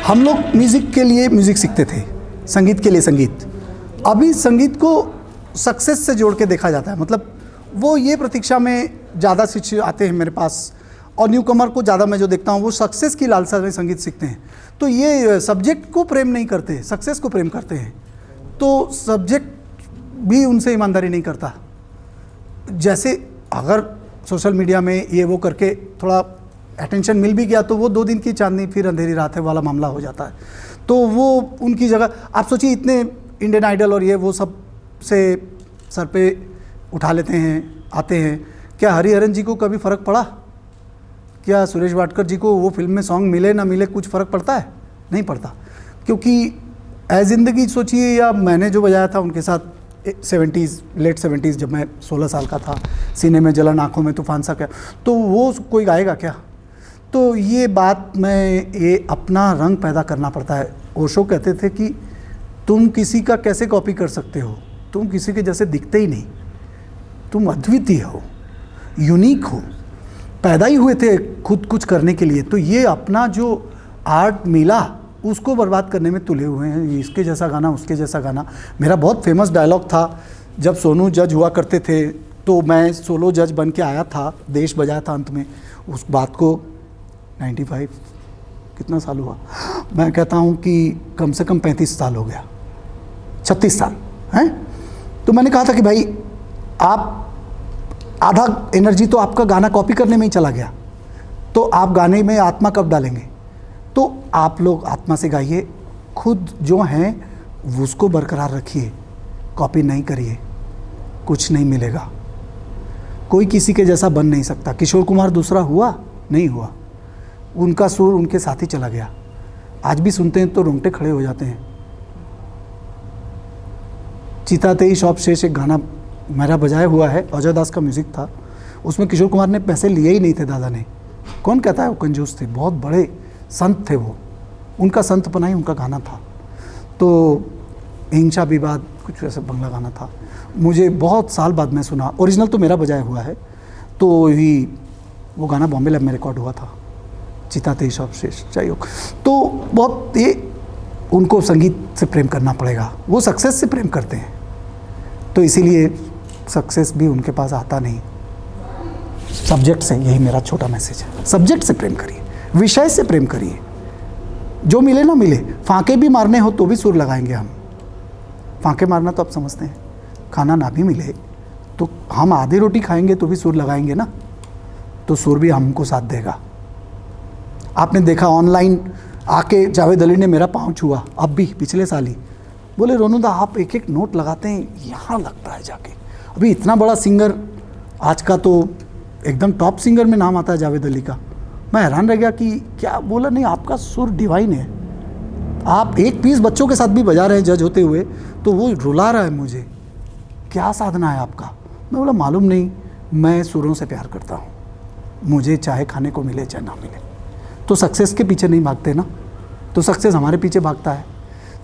हम लोग म्यूज़िक के लिए म्यूज़िक सीखते थे, संगीत के लिए संगीत। अभी संगीत को सक्सेस से जोड़ के देखा जाता है, मतलब वो ये प्रतीक्षा में ज़्यादा शिष्य आते हैं मेरे पास, और न्यू कमर को ज़्यादा मैं जो देखता हूँ वो सक्सेस की लालसा में संगीत सीखते हैं। तो ये सब्जेक्ट को प्रेम नहीं करते, सक्सेस को प्रेम करते हैं। तो सब्जेक्ट भी उनसे ईमानदारी नहीं करता। जैसे अगर सोशल मीडिया में ये वो करके थोड़ा अटेंशन मिल भी गया तो वो 2 दिन की चांदनी फिर अंधेरी रात है वाला मामला हो जाता है। तो वो उनकी जगह, आप सोचिए इतने इंडियन आइडल और ये वो सब से सर पे उठा लेते हैं, आते हैं। क्या हरिहरन जी को कभी फ़र्क पड़ा? क्या सुरेश वाडकर जी को वो फिल्म में सॉन्ग मिले ना मिले कुछ फ़र्क पड़ता है? नहीं पड़ता, क्योंकि ए ज़िंदगी सोचिए या मैंने जो बजाया था उनके साथ 70s, लेट 70s, जब मैं 16 साल का था, सीने में जलन आँखों में तूफान सा, क्या तो वो कोई गाएगा क्या? तो ये बात में ये अपना रंग पैदा करना पड़ता है। ओशो कहते थे कि तुम किसी का कैसे कॉपी कर सकते हो, तुम किसी के जैसे दिखते ही नहीं, तुम अद्वितीय हो, यूनिक हो, पैदा ही हुए थे खुद कुछ करने के लिए। तो ये अपना जो आर्ट मिला उसको बर्बाद करने में तुले हुए हैं, इसके जैसा गाना, उसके जैसा गाना। मेरा बहुत फेमस डायलॉग था, जब सोनू जज हुआ करते थे तो मैं सोलो जज बन के आया था, देश बजाया था अंत में। उस बात को 95 कितना साल हुआ, मैं कहता हूँ कि कम से कम 35 साल हो गया, 36 साल हैं। तो मैंने कहा था कि भाई आप आधा एनर्जी तो आपका गाना कॉपी करने में ही चला गया, तो आप गाने में आत्मा कब डालेंगे? तो आप लोग आत्मा से गाइए, खुद जो हैं उसको बरकरार रखिए, कॉपी नहीं करिए, कुछ नहीं मिलेगा। कोई किसी के जैसा बन नहीं सकता। किशोर कुमार दूसरा हुआ? नहीं हुआ, उनका सुर उनके साथ ही चला गया। आज भी सुनते हैं तो रोंगटे खड़े हो जाते हैं। चिताते ही शौप शेष एक गाना मेरा बजाया हुआ है, अजय दास का म्यूज़िक था, उसमें किशोर कुमार ने पैसे लिए ही नहीं थे दादा ने। कौन कहता है वो कंजूस थे, बहुत बड़े संत थे वो, उनका संतपना ही उनका गाना था। तो हिंसा विवाद कुछ वैसे बंगला गाना था, मुझे बहुत साल बाद में सुना, ओरिजिनल तो मेरा बजाया हुआ है। तो ही वो गाना बॉम्बे लैब में रिकॉर्ड हुआ था, चिताते ही शौप शेष चाहिए। तो बहुत ये उनको संगीत से प्रेम करना पड़ेगा, वो सक्सेस से प्रेम करते हैं, तो इसीलिए सक्सेस भी उनके पास आता नहीं। सब्जेक्ट से, यही मेरा छोटा मैसेज है, सब्जेक्ट से प्रेम करिए, विषय से प्रेम करिए। जो मिले ना मिले, फांके भी मारने हो तो भी सुर लगाएंगे हम। फांके मारना तो आप समझते हैं, खाना ना भी मिले तो हम आधी रोटी खाएंगे तो भी सुर लगाएंगे ना, तो सुर भी हमको साथ देगा। आपने देखा ऑनलाइन आके जावेद अली ने मेरा पाँव छुआ, अब भी पिछले साल ही, बोले रोनू दा आप एक एक नोट लगाते हैं, यहाँ लगता है जाके। अभी इतना बड़ा सिंगर, आज का तो एकदम टॉप सिंगर में नाम आता है जावेद अली का। मैं हैरान रह गया कि क्या, बोला नहीं आपका सुर डिवाइन है, आप एक पीस बच्चों के साथ भी बजा रहे हैं जज होते हुए, तो वो रुला रहा है मुझे, क्या साधना है आपका? मैं बोला मालूम नहीं, मैं सुरों से प्यार करता हूँ, मुझे चाहे खाने को मिले चाहे ना मिले। तो सक्सेस के पीछे नहीं भागते ना, तो सक्सेस हमारे पीछे भागता है,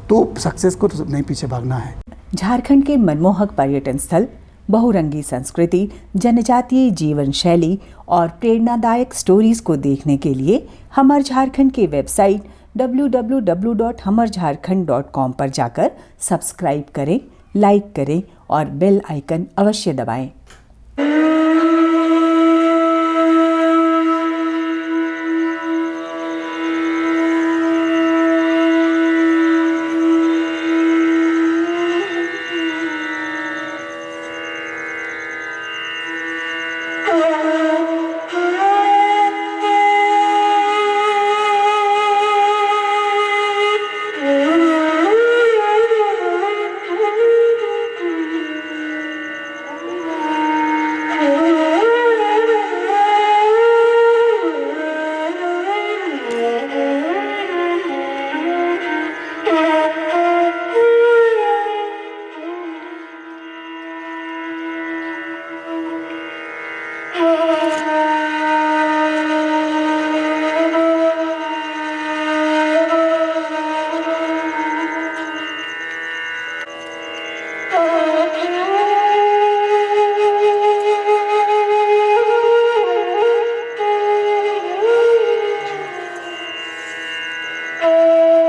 तो सक्सेस को नहीं पीछे भागना है। झारखंड के मनमोहक पर्यटन स्थल, बहुरंगी संस्कृति, जनजातीय जीवन शैली और प्रेरणादायक स्टोरीज को देखने के लिए हमर झारखंड के वेबसाइट www.hamarjharkhand.com पर जाकर सब्सक्राइब करें, लाइक करें और बेल आइकन अवश्य दबाएं। Oh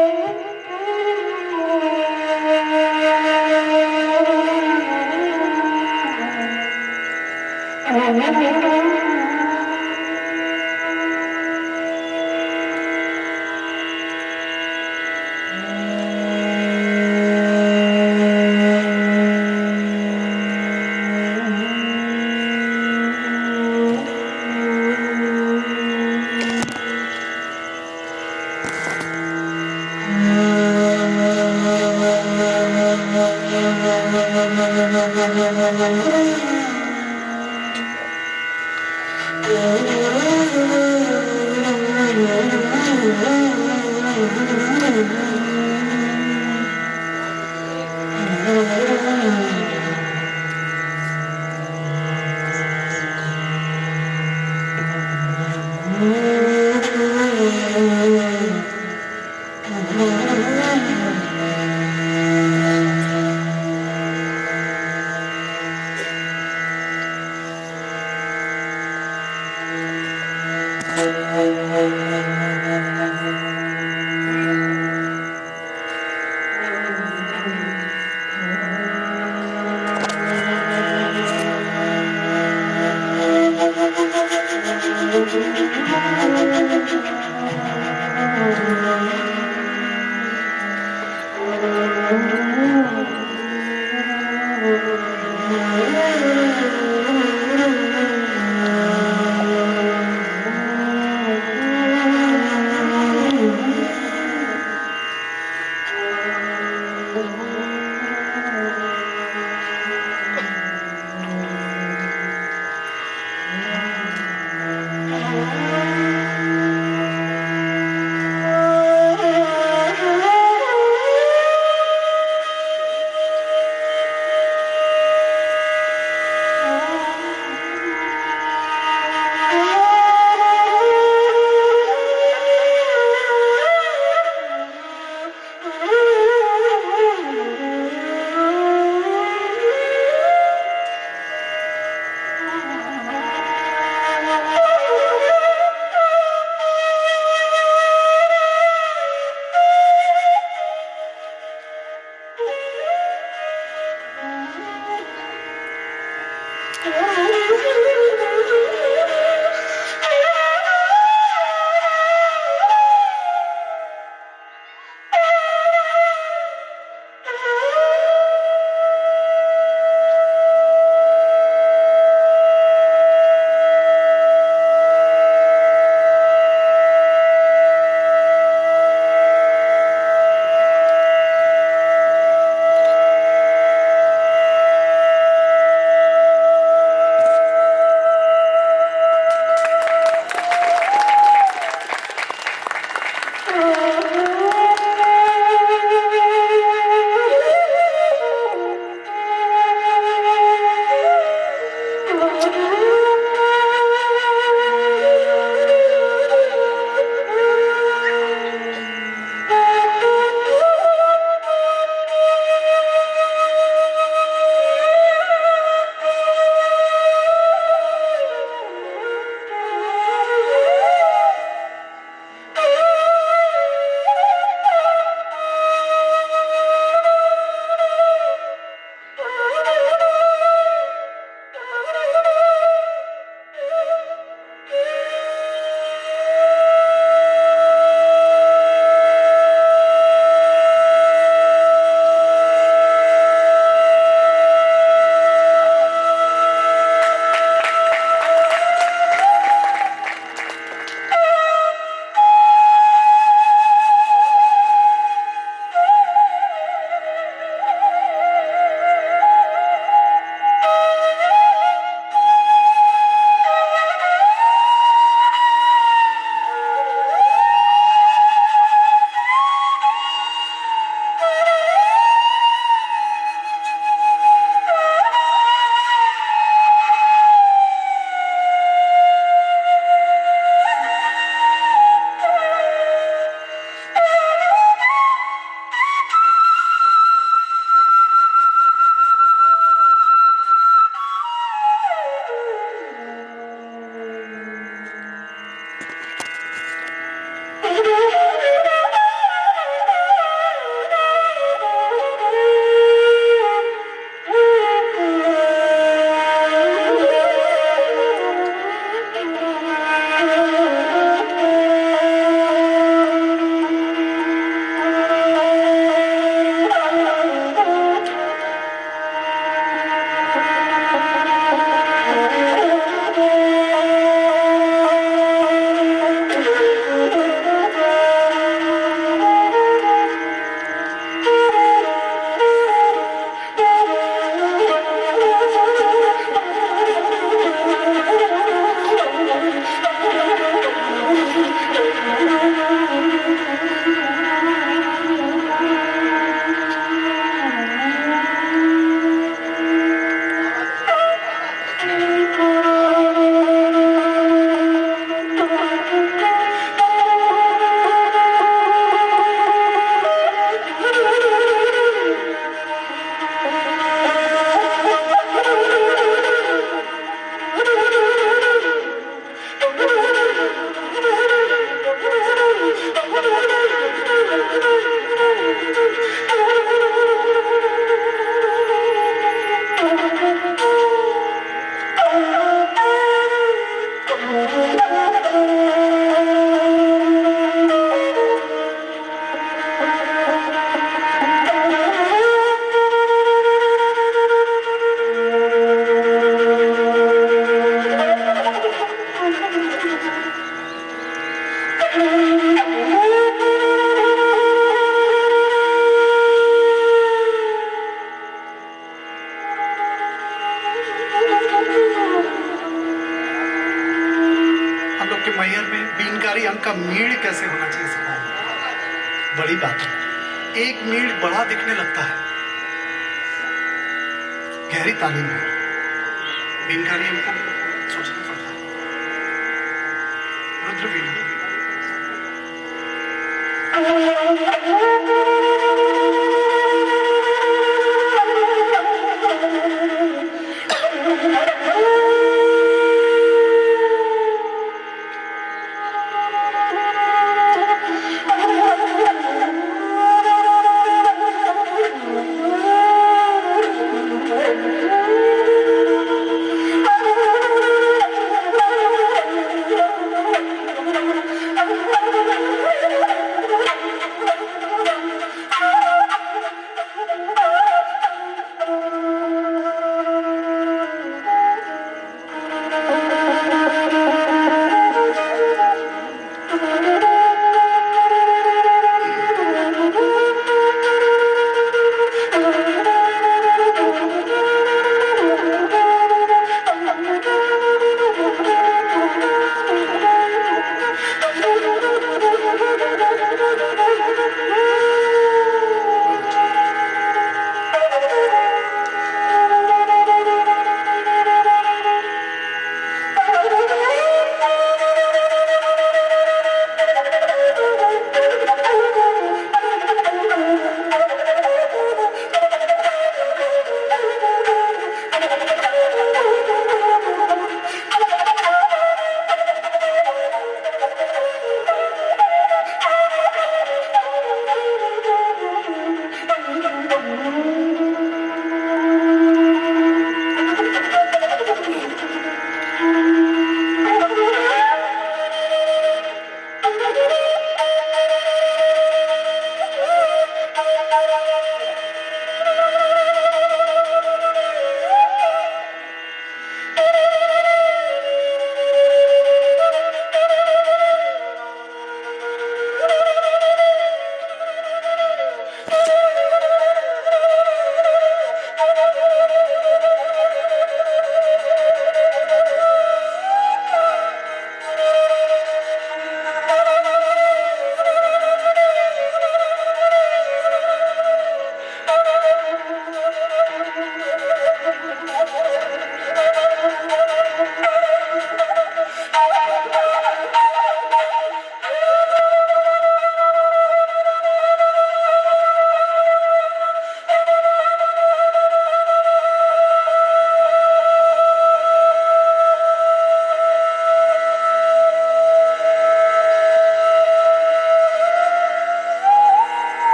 बड़ी बात है। एक मील बड़ा दिखने लगता है, गहरी तालीम है, इनका नहीं हमको सोचना पड़ता है। रुद्रवीणा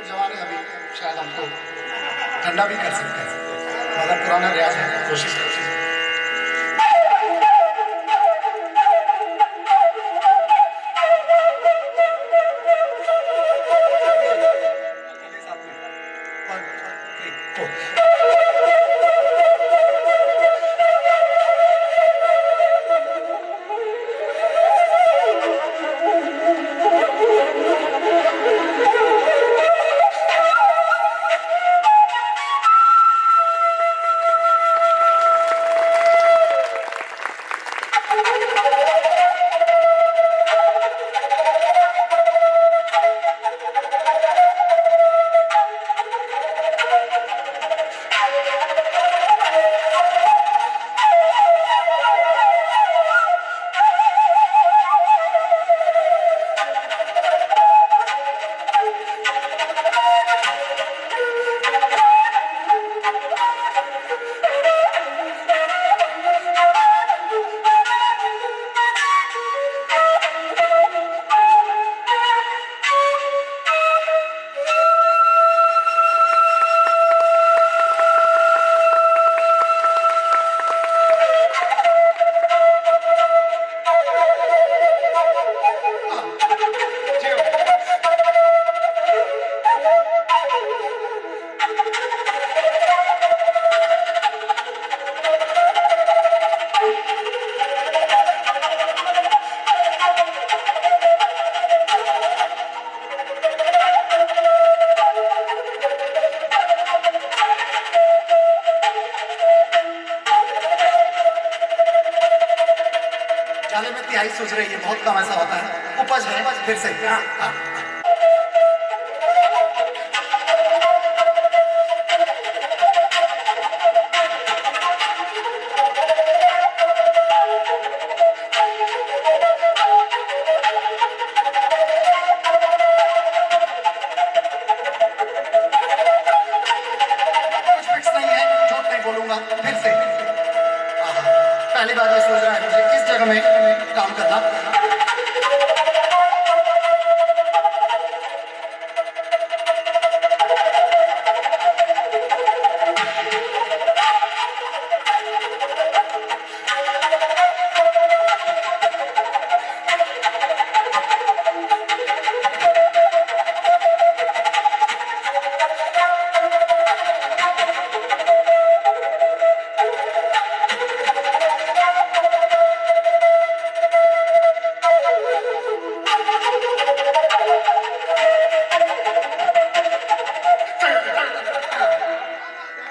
जवान है, अभी शायद हमको ठंडा भी कर सकते हैं, मगर पुराना रियाज है, कोशिश करते हैं। तिहाई सोच रही है, बहुत कम ऐसा होता है। उपज है फिर से। हाँ, हाँ। कुछ फिक्स नहीं है, झूठ नहीं बोलूंगा, फिर से। पहली बार ये सोच रहा है मुझे किस जगह में काम करना।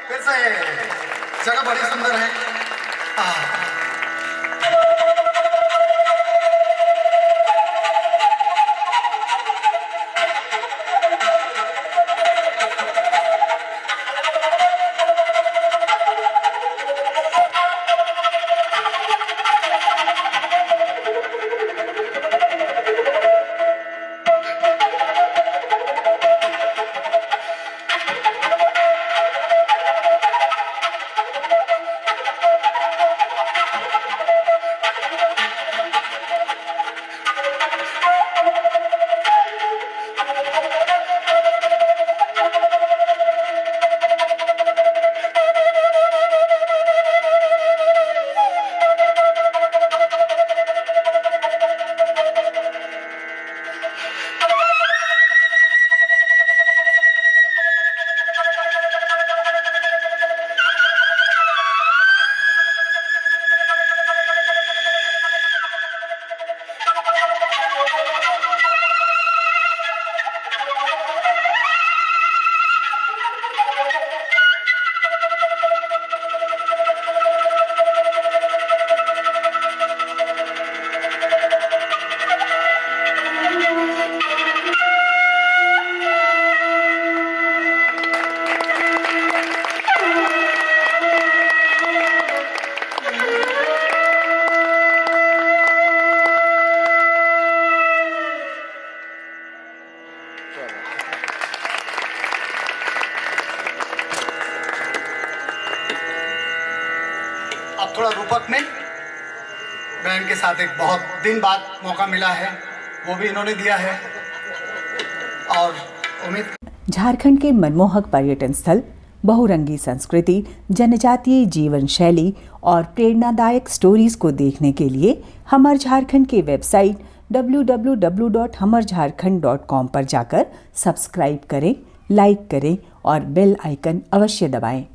फिर से जगह बड़ी सुंदर है। अब थोड़ा रूपक में बहन के साथ एक बहुत दिन बाद मौका मिला है, वो भी इन्होंने दिया है और उम्मीद। झारखंड के मनमोहक पर्यटन स्थल, बहुरंगी संस्कृति, जनजातीय जीवन शैली और प्रेरणादायक स्टोरीज को देखने के लिए हमर झारखंड के वेबसाइट www.hamarjharkhand.com पर जाकर सब्सक्राइब करें, लाइक करें और बेल आइकन अवश्य दबाएं।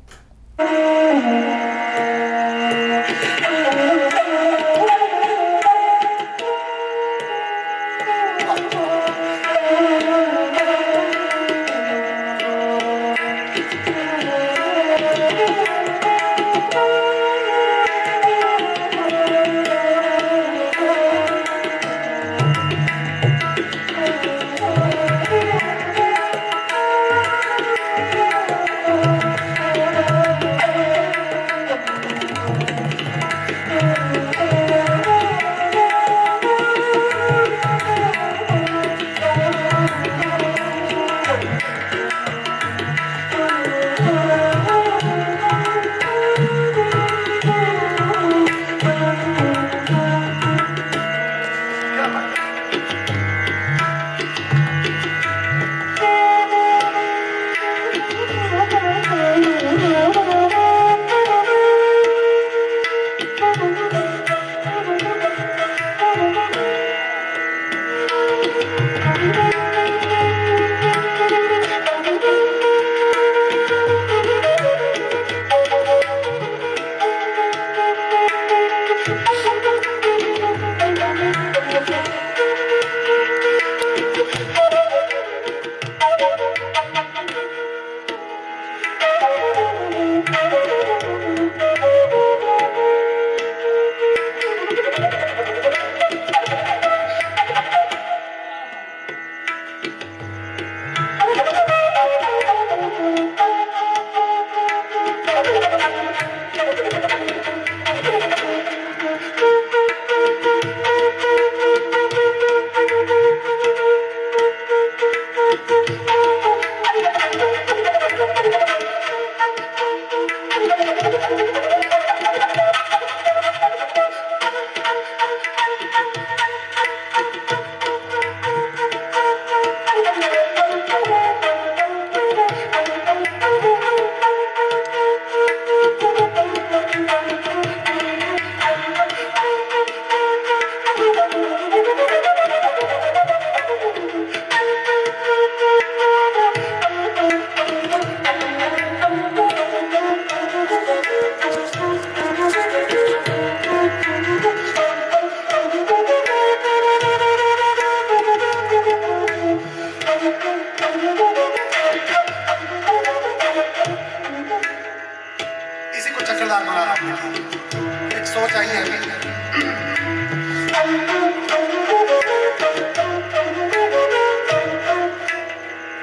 चाहिए हमें।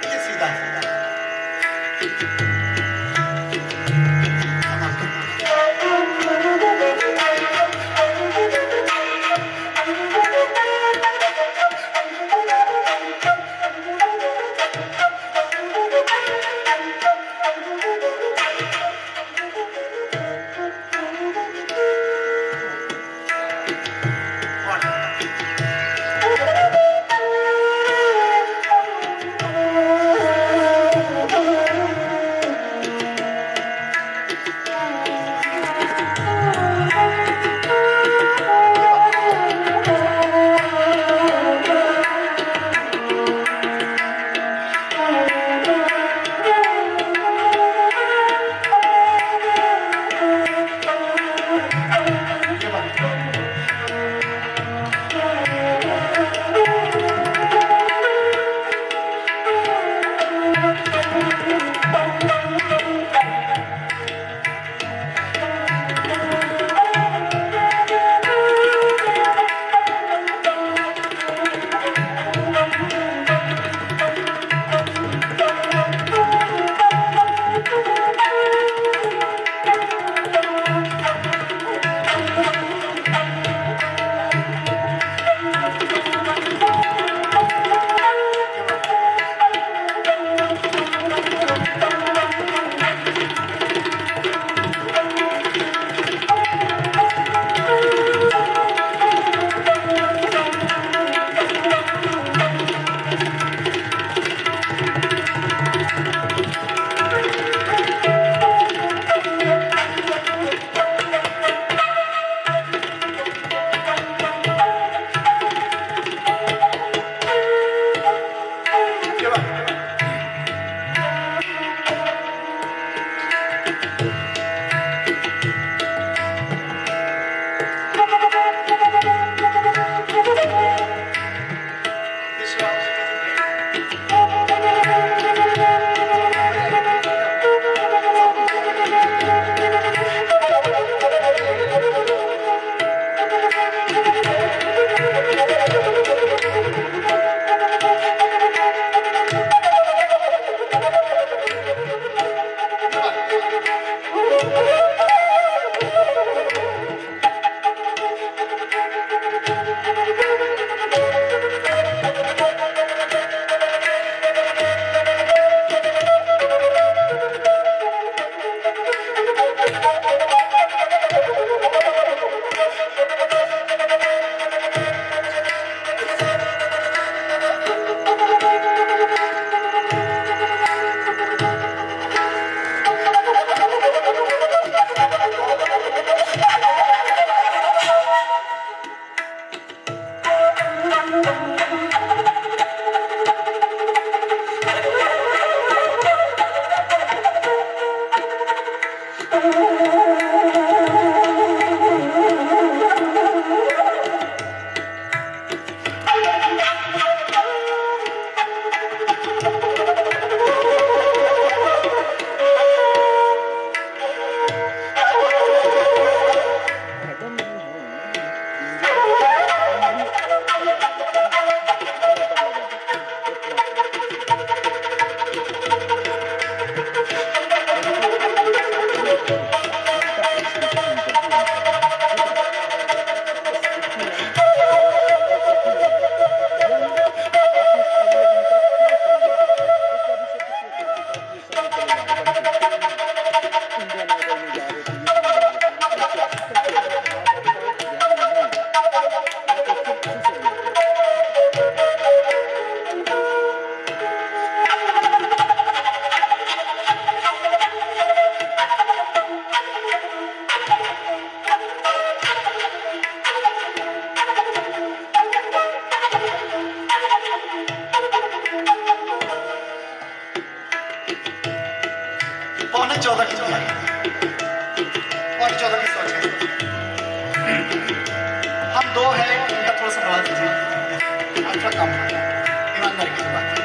ये सीधा सीधा पौने 14 की तैयारी, पौने 14 की सोच है। हम दो हैं, इनका थोड़ा सा बढ़ा दीजिए, आप थोड़ा कम ईमानदारी की बात है।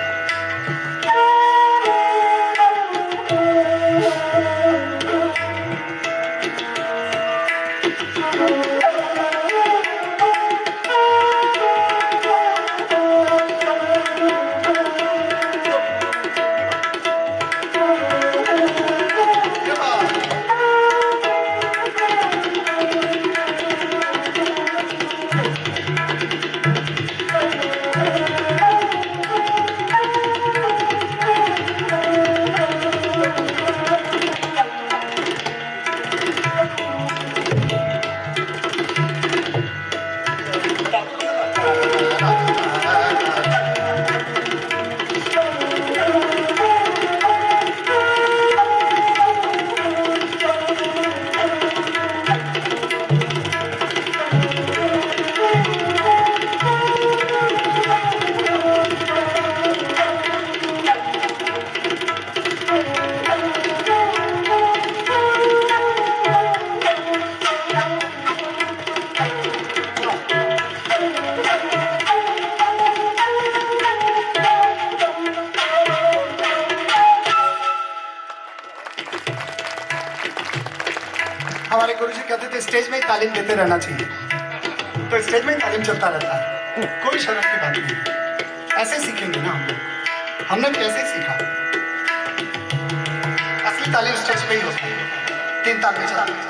तो स्टेज में ही तालीम देते रहना चाहिए, तो स्टेज में ही तालीम चलता रहता है, कोई शर्म की बात नहीं। ऐसे सीखेंगे ना हम लोग, हमने भी ऐसे ही सीखा। असली तालीम स्टेज पे ही होती है, 3 ताल में चलती है।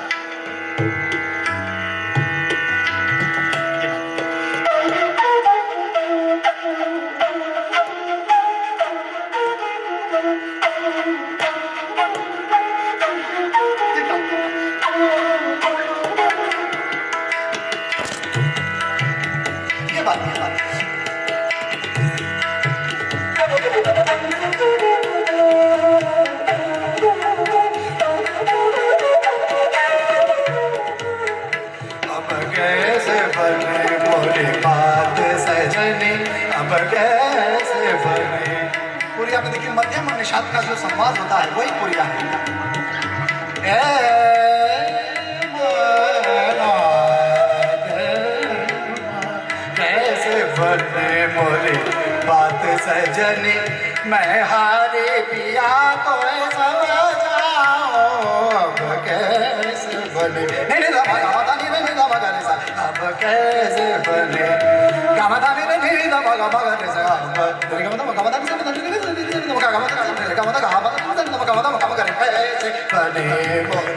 ये बात है, बात है। अब कैसे बने मोरी बात सजनी, अब कैसे बने। पुरिया में देखिए मध्यम और निषाद का जो संवाद होता है वही पुरिया है। कैसे बने मोरी बात सजनी, मैं हारे पिया तो समझाओ। अब कैसे बने, नहीं गामा गामा नी नहीं गामा गा रे सा, अब कैसे बने गामा दा नी नहीं गामा गामा गा रे सा, अब रे गामा दा गामा दा नी सा नी गामा गामा दा गामा दा गामा दा गामा दा गामा गा रे कैसे बने मोरे।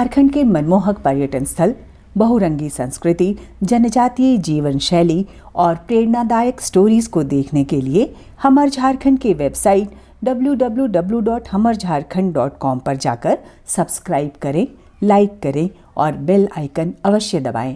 झारखंड के मनमोहक पर्यटन स्थल, बहुरंगी संस्कृति, जनजातीय जीवन शैली और प्रेरणादायक स्टोरीज को देखने के लिए हमर झारखंड के वेबसाइट www.hamarjharkhand.com पर जाकर सब्सक्राइब करें, लाइक करें और बेल आइकन अवश्य दबाएं।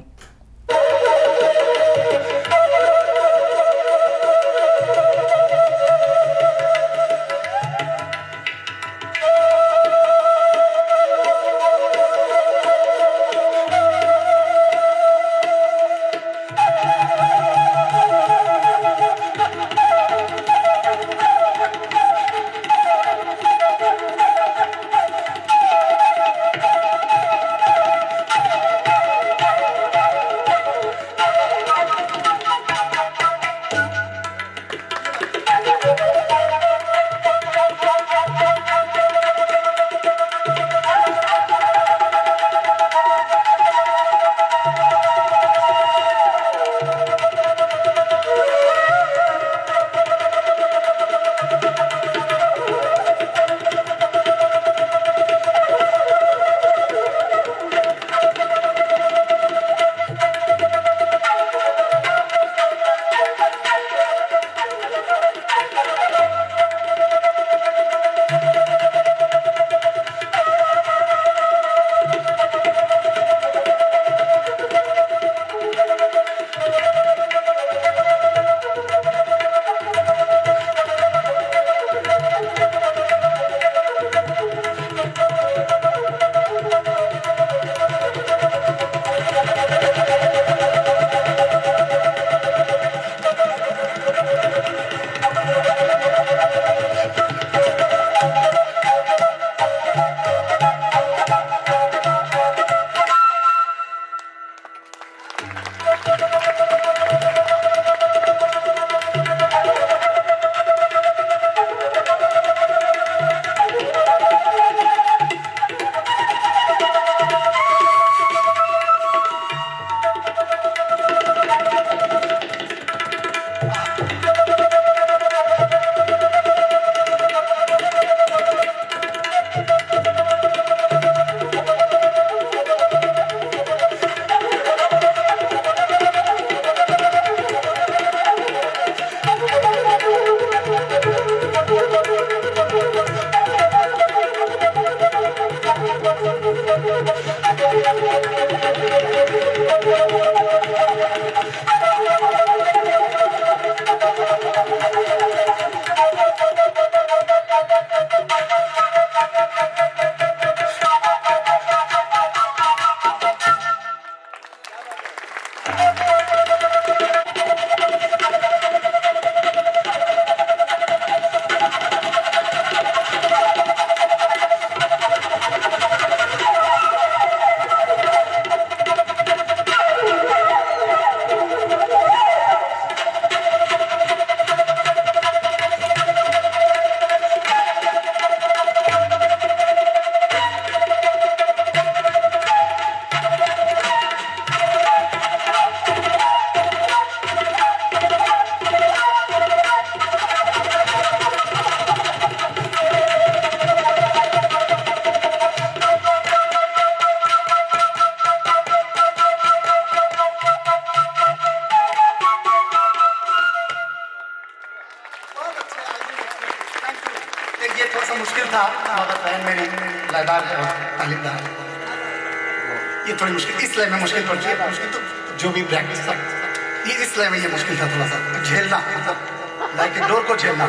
ये थोड़ा सा मुश्किल था, मगर बहन मेरी लयदार है और तालीमदार है, ये थोड़ी मुश्किल इस लय में मुश्किल पड़ती है। मुश्किल तो जो भी प्रैक्टिस था, ये इस लय में ये मुश्किल था थोड़ा सा झेलना, मतलब लय के डोर को झेलना।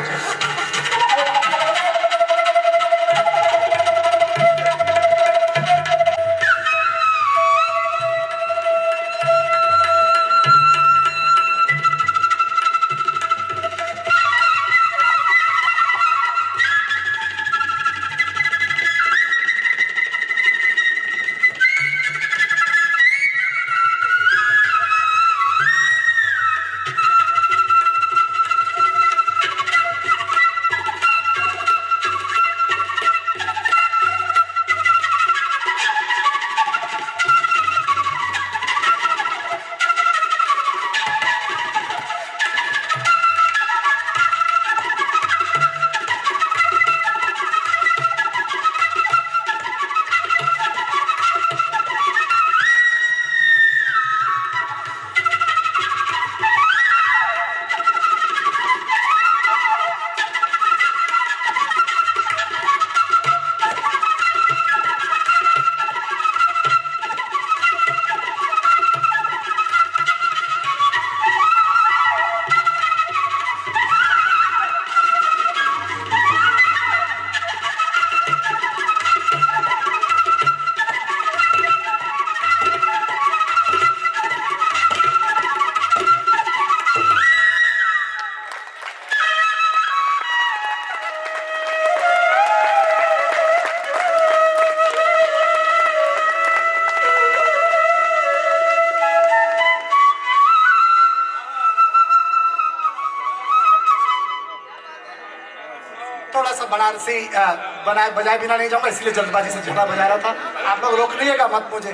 बनारसी बजाए बिना नहीं जाऊंगा, इसलिए जल्दबाजी से झड़ा बजा रहा था। आप लोग रोक लीजिएगा मत मुझे।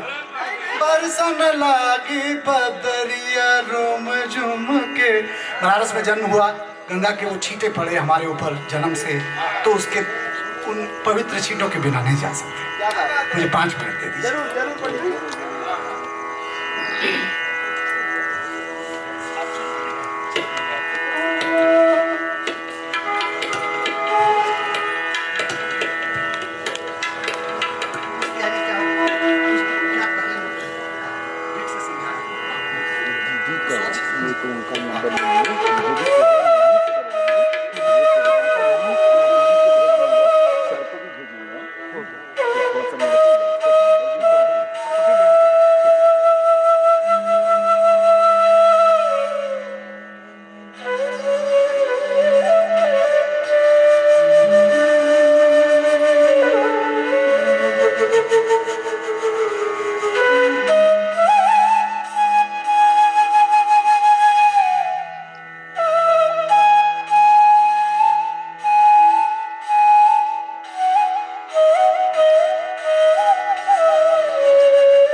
बरसन लागी बदरिया रोम झुम के। बनारस में जन्म हुआ, गंगा के वो छींटे पड़े हमारे ऊपर जन्म से, तो उसके उन पवित्र छींटों के बिना नहीं जा सकते। मुझे 5 मिनट दे दीजिए।